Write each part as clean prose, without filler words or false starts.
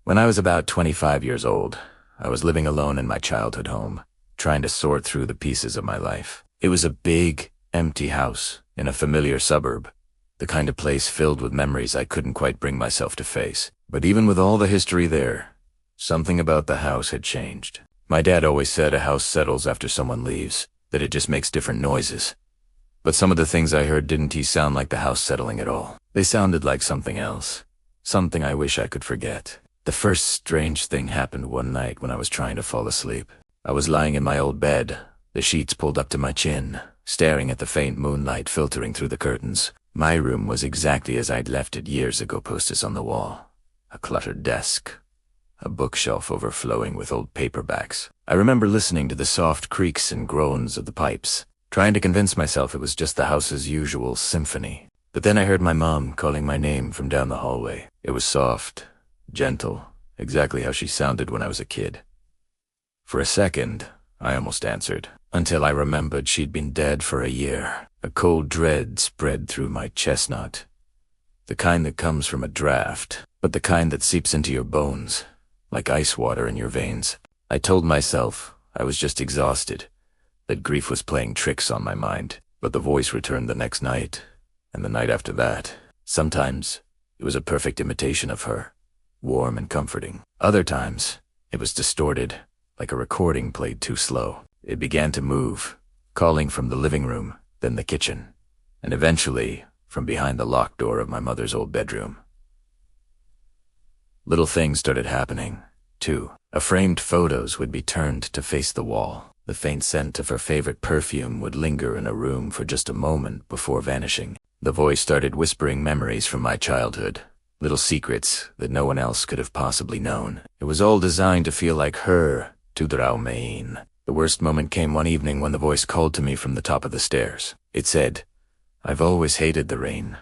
When I was about 25 years old, I was living alone in my childhood home, trying to sort through the pieces of my life. It was a big, empty house in a familiar suburb, the kind of place filled with memories I couldn't quite bring myself to face. But even with all the history there, something about the house had changed. My dad always said a house settles after someone leaves, that it just makes different noises. But some of the things I heard didn't sound like the house settling at all. They sounded like something else, something I wish I could forget. The first strange thing happened one night when I was trying to fall asleep. I was lying in my old bed, the sheets pulled up to my chin, staring at the faint moonlight filtering through the curtains. My room was exactly as I'd left it years ago, posters on the wall, a cluttered desk, a bookshelf overflowing with old paperbacks. I remember listening to the soft creaks and groans of the pipes, trying to convince myself it was just the house's usual symphony. But then I heard my mom calling my name from down the hallway. It was soft, gentle, exactly how she sounded when I was a kid. For a second, I almost answered, until I remembered she'd been dead for a year. A cold dread spread through my chestnut. The kind that comes from a draft, but the kind that seeps into your bones, like ice water in your veins. I told myself I was just exhausted, that grief was playing tricks on my mind. But the voice returned the next night, and the night after that. Sometimes it was a perfect imitation of her, warm and comforting. Other times, it was distorted, like a recording played too slow. It began to move, calling from the living room, then the kitchen, and eventually from behind the locked door of my mother's old bedroom. Little things started happening, too. Framed photos would be turned to face the wall. The faint scent of her favorite perfume would linger in a room for just a moment before vanishing. The voice started whispering memories from my childhood, little secrets that no one else could have possibly known. It was all designed to feel like her, to Draumain. The worst moment came one evening when the voice called to me from the top of the stairs. It said, "I've always hated the rain."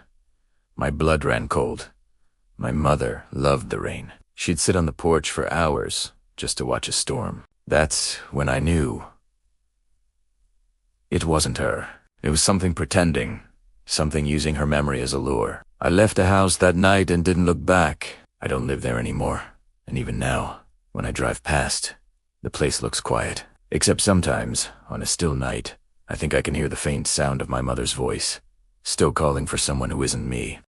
My blood ran cold. My mother loved the rain. She'd sit on the porch for hours just to watch a storm. That's when I knew it wasn't her. It was something pretending, something using her memory as a lure. I left the house that night and didn't look back. I don't live there anymore. And even now, when I drive past, the place looks quiet. Except sometimes, on a still night, I think I can hear the faint sound of my mother's voice, still calling for someone who isn't me.